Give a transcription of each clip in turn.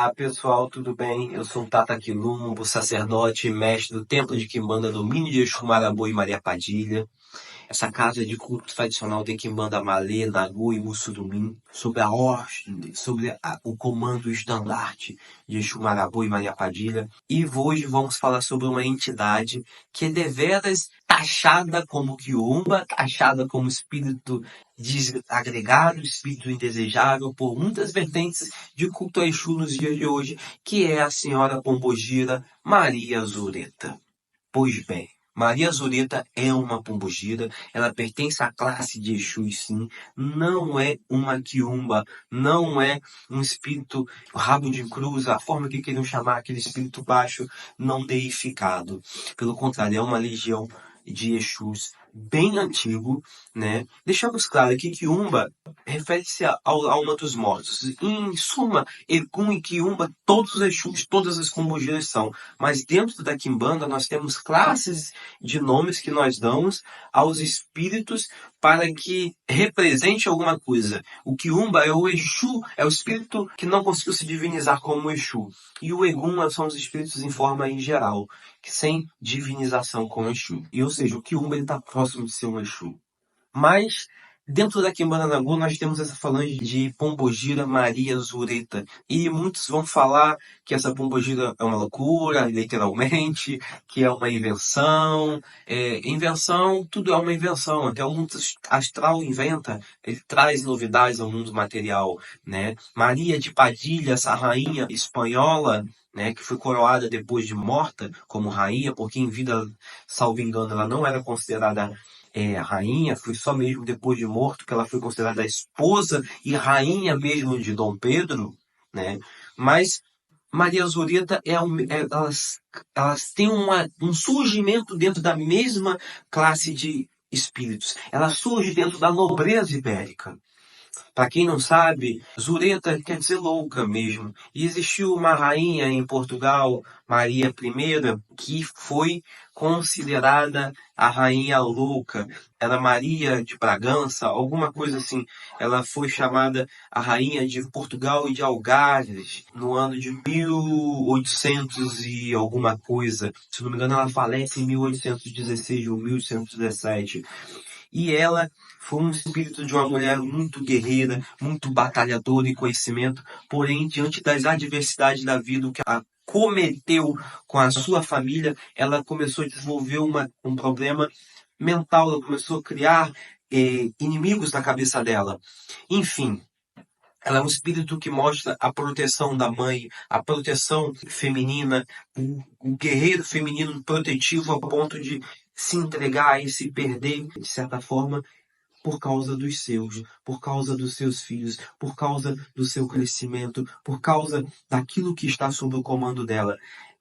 Olá pessoal, tudo bem? Eu sou o Tata Quilumbo, sacerdote e mestre do Templo de Quimbanda Domínio de Exu Marabô e Maria Padilha. Essa casa de culto tradicional de Quimbanda Malê, Nagu e Mussurumim, sob a ordem, o comando e o estandarte de Exu Marabô e Maria Padilha. E hoje vamos falar sobre uma entidade que é deveras taxada como quiumba, taxada como espírito desagregado, espírito indesejável por muitas vertentes de culto a Exu nos dias de hoje, que é a senhora pombogira Maria Zureta. Pois bem, Maria Zureta é uma pombogira, ela pertence à classe de Exu, sim, não é uma quiumba, não é um espírito rabo de cruz, a forma que queriam chamar aquele espírito baixo, não deificado. Pelo contrário, é uma legião de Exus bem antigo, né? Deixamos claro aqui que Umba refere-se à alma dos mortos. Em suma, Egum e Quiumba, todos os Exus, todas as pombogiras são. Mas dentro da Quimbanda nós temos classes de nomes que nós damos aos espíritos para que represente alguma coisa. O Quiumba é o Exu, é o espírito que não conseguiu se divinizar como Exu. E o Egum são os espíritos em forma em geral, sem divinização com Exu. E, ou seja, o Quiumba está próximo de ser um Exu. Mas dentro da Quimbanda Nagu nós temos essa falange de pombogira Maria Zureta. E muitos vão falar que essa pombogira é uma loucura, literalmente, que é uma invenção. Invenção, tudo é uma invenção. Até o mundo astral inventa, ele traz novidades ao mundo material, né? Maria de Padilha, essa rainha espanhola, né, que foi coroada depois de morta como rainha, porque em vida, salvo engano, ela não era considerada rainha, foi só mesmo depois de morto que ela foi considerada a esposa e rainha mesmo de Dom Pedro, né? Mas Maria Zureta elas têm um surgimento dentro da mesma classe de espíritos. Ela surge dentro da nobreza ibérica. Para quem não sabe, Zureta quer dizer louca mesmo. E existiu uma rainha em Portugal, Maria I, que foi considerada a rainha louca. Era Maria de Bragança, alguma coisa assim. Ela foi chamada a rainha de Portugal e de Algarves no ano de 1800 e alguma coisa. Se não me engano, ela falece em 1816 ou 1817. E ela foi um espírito de uma mulher muito guerreira, muito batalhadora em conhecimento, porém, diante das adversidades da vida, o que ela cometeu com a sua família, ela começou a desenvolver um problema mental, ela começou a criar inimigos na cabeça dela. Enfim, ela é um espírito que mostra a proteção da mãe, a proteção feminina, o guerreiro feminino protetivo a ponto de se entregar e se perder, de certa forma, por causa dos seus, por causa dos seus filhos, por causa do seu crescimento, por causa daquilo que está sob o comando dela.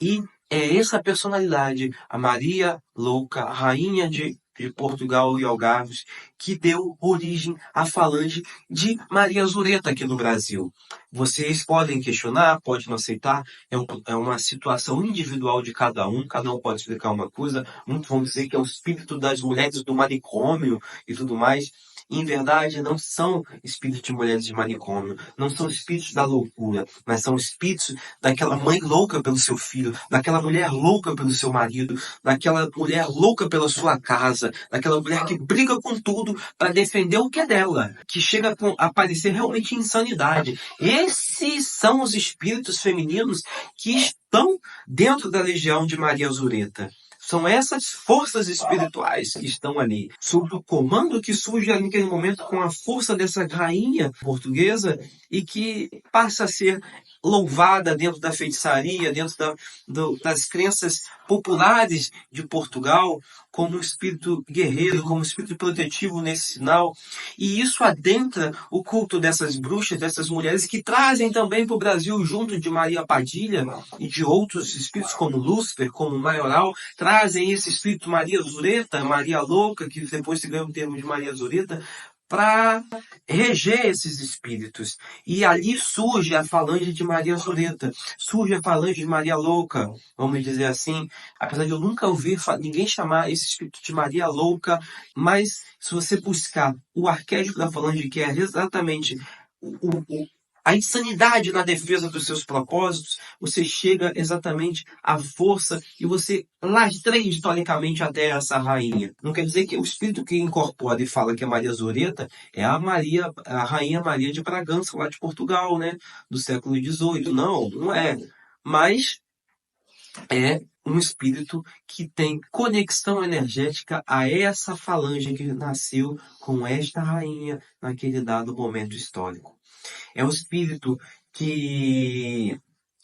E é essa personalidade, a Maria Louca, a rainha de Portugal e Algarves, que deu origem à falange de Maria Zureta aqui no Brasil. Vocês podem questionar, podem não aceitar, é uma situação individual de cada um pode explicar uma coisa, muitos vão dizer que é o espírito das mulheres do manicômio e tudo mais. Em verdade, não são espíritos de mulheres de manicômio, não são espíritos da loucura, mas são espíritos daquela mãe louca pelo seu filho, daquela mulher louca pelo seu marido, daquela mulher louca pela sua casa, daquela mulher que briga com tudo para defender o que é dela, que chega a parecer realmente insanidade. Esses são os espíritos femininos que estão dentro da legião de Maria Zureta. São essas forças espirituais que estão ali, sob o comando que surge ali naquele momento com a força dessa rainha portuguesa e que passa a ser louvada dentro da feitiçaria, dentro das crenças populares de Portugal, como um espírito guerreiro, como um espírito protetivo nesse sinal. E isso adentra o culto dessas bruxas, dessas mulheres que trazem também para o Brasil, junto de Maria Padilha e de outros espíritos como Lúcifer, como Maioral, trazem esse espírito Maria Zureta, Maria Louca, que depois se ganha o termo de Maria Zureta, para reger esses espíritos. E ali surge a falange de Maria Zureta, surge a falange de Maria Louca, vamos dizer assim, apesar de eu nunca ouvir ninguém chamar esse espírito de Maria Louca, mas se você buscar o arquétipo da falange, que é exatamente a insanidade na defesa dos seus propósitos, você chega exatamente à força e você lastreia historicamente até essa rainha. Não quer dizer que o espírito que incorpora e fala que é Maria Zoreta é a rainha Maria de Bragança, lá de Portugal, né? Do século XVIII. Não, não é. Mas é um espírito que tem conexão energética a essa falange que nasceu com esta rainha naquele dado momento histórico. É um espírito que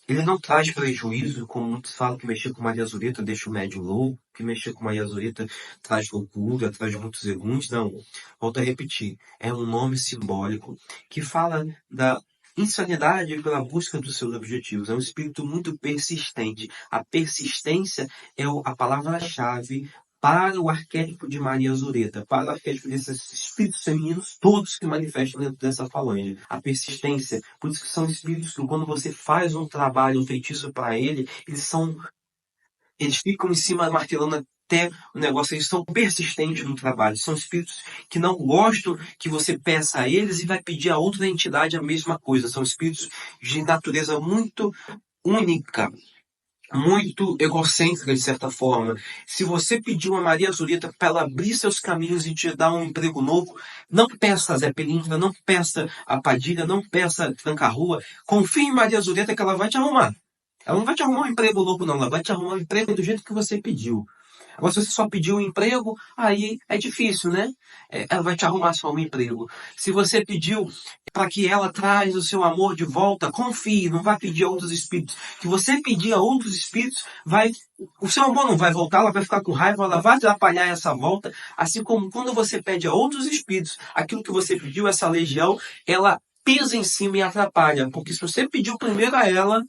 ele não traz prejuízo, como muitos falam que mexer com Maria Azureta deixa o médium louco, que mexer com Maria Azureta traz loucura, traz muitos erros. Não, volto a repetir, é um nome simbólico que fala da insanidade pela busca dos seus objetivos. É um espírito muito persistente. A persistência é a palavra-chave para o arquétipo de Maria Azureta, para o arquétipo desses espíritos femininos, todos que manifestam dentro dessa falange. A persistência, por isso que são espíritos que quando você faz um trabalho, um feitiço para eles ficam em cima martelando até o negócio, eles são persistentes no trabalho. São espíritos que não gostam que você peça a eles e vai pedir a outra entidade a mesma coisa. São espíritos de natureza muito única, muito egocêntrica, de certa forma. Se você pediu a Maria Azureta para ela abrir seus caminhos e te dar um emprego novo, não peça a Zé Pelintra, não peça a Padilha, não peça a Tranca-Rua. Confie em Maria Azureta que ela vai te arrumar. Ela não vai te arrumar um emprego novo, não. Ela vai te arrumar um emprego do jeito que você pediu. Agora, se você só pediu um emprego, aí é difícil, né? Ela vai te arrumar só um emprego. Se você pediu para que ela traz o seu amor de volta, confie, não vai pedir a outros espíritos. Se você pedir a outros espíritos, o seu amor não vai voltar, ela vai ficar com raiva, ela vai atrapalhar essa volta. Assim como quando você pede a outros espíritos, aquilo que você pediu, essa legião, ela pesa em cima e atrapalha, porque se você pediu primeiro a ela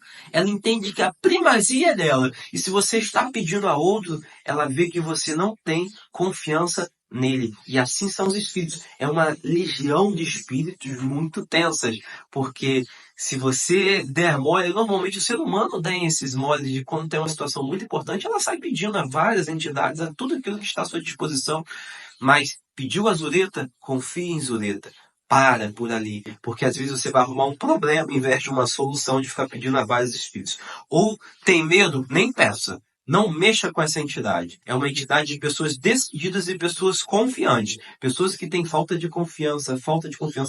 entende que a primazia é dela. E se você está pedindo a outro, ela vê que você não tem confiança nele. E assim são os espíritos. É uma legião de espíritos muito tensas, porque se você der mole, normalmente o ser humano tem esses moles de quando tem uma situação muito importante, ela sai pedindo a várias entidades, a tudo aquilo que está à sua disposição. Mas pediu a Zureta, confie em Zureta. Para por ali, porque às vezes você vai arrumar um problema em vez de uma solução de ficar pedindo a vários espíritos. Ou tem medo, nem peça. Não mexa com essa entidade. É uma entidade de pessoas decididas e pessoas confiantes. Pessoas que têm falta de confiança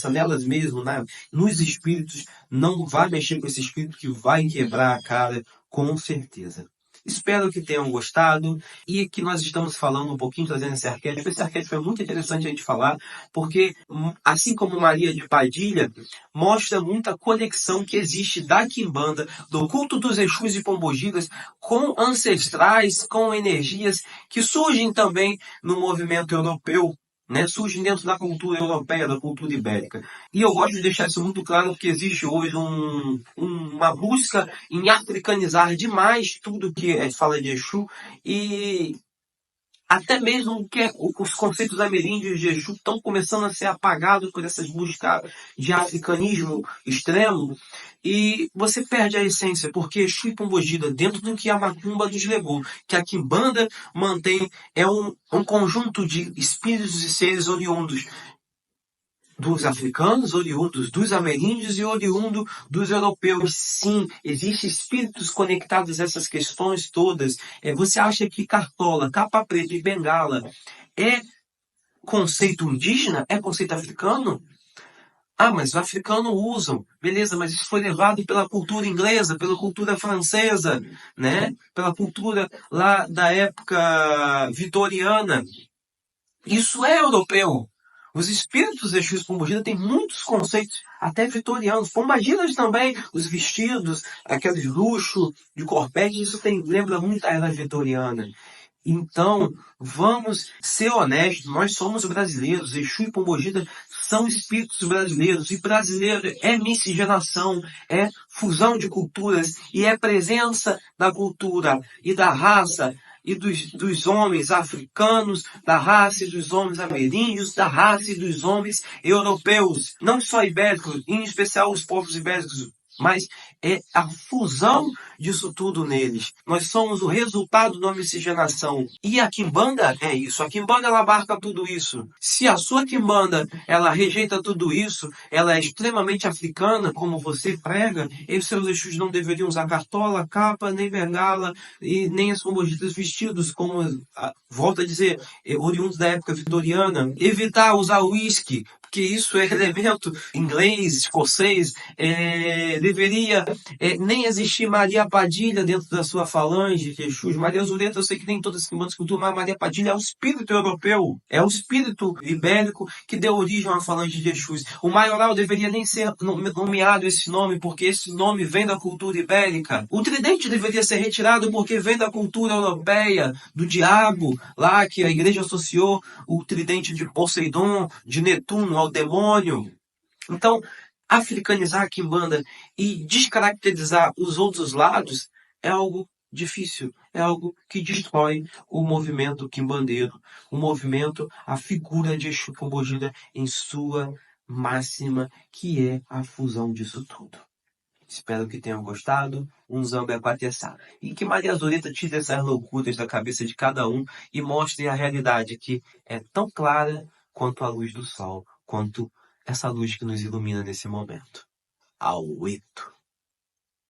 nelas mesmas, né? Nos espíritos. Não vai mexer com esse espírito que vai quebrar a cara, com certeza. Espero que tenham gostado e que nós estamos falando um pouquinho, trazendo esse arquétipo. Esse arquétipo é muito interessante a gente falar, porque, assim como Maria de Padilha, mostra muita conexão que existe da Quimbanda, do culto dos Exus e Pombogiras, com ancestrais, com energias que surgem também no movimento europeu, né? Surgem dentro da cultura europeia, da cultura ibérica. E eu gosto de deixar isso muito claro porque existe hoje uma busca em africanizar demais tudo que fala de Exu e até mesmo os conceitos ameríndios de Exu estão começando a ser apagados por essas buscas de africanismo extremo e você perde a essência, porque Exu e Pombogira, dentro do que a Macumba nos legou, que a Quimbanda mantém, é um conjunto de espíritos e seres oriundos dos africanos, oriundos dos ameríndios e oriundo dos europeus. Sim, existem espíritos conectados a essas questões todas. Você acha que Cartola, Capa Preta e Bengala é conceito indígena? É conceito africano? Ah, mas os africanos usam. Beleza, mas isso foi levado pela cultura inglesa, pela cultura francesa, né? Pela cultura lá da época vitoriana. Isso é europeu. Os espíritos Exus Pombogira têm muitos conceitos, até vitorianos. Pombogiras também, os vestidos, aqueles luxo de corpete, isso lembra muito a era vitoriana. Então, vamos ser honestos, nós somos brasileiros, Exu e Pombogira são espíritos brasileiros, e brasileiro é miscigenação, é fusão de culturas, e é presença da cultura e da raça, e dos homens africanos, da raça e dos homens ameríndios, da raça e dos homens europeus, não só ibéricos, em especial os povos ibéricos, mas é a fusão disso tudo neles. Nós somos o resultado da miscigenação. E a quimbanda é isso. A quimbanda ela abarca tudo isso. Se a sua quimbanda ela rejeita tudo isso, ela é extremamente africana, como você prega, e os seus Exus não deveriam usar cartola, capa, nem bengala, e nem as pombogitas vestidos, como, volto a dizer, oriundos da época vitoriana. Evitar usar uísque, porque isso é elemento inglês, escocês. Deveria nem existir Maria Padilha dentro da sua falange de Exus. Maria Zureta, eu sei que nem todas as quimbandas cultuam, mas Maria Padilha é o espírito europeu, é o espírito ibérico que deu origem à falange de Exus. O maioral deveria nem ser nomeado esse nome, porque esse nome vem da cultura ibérica. O tridente deveria ser retirado porque vem da cultura europeia, do diabo, lá que a igreja associou o tridente de Poseidon, de Netuno, ao demônio. Então, africanizar a quimbanda e descaracterizar os outros lados é algo difícil, é algo que destrói o movimento quimbandeiro, o movimento, a figura de Exu Pombogira em sua máxima, que é a fusão disso tudo. Espero que tenham gostado. Um Zambé Pateçá. E que Maria Zureta tire essas loucuras da cabeça de cada um e mostre a realidade que é tão clara quanto a luz do sol, quanto essa luz que nos ilumina nesse momento. Auito.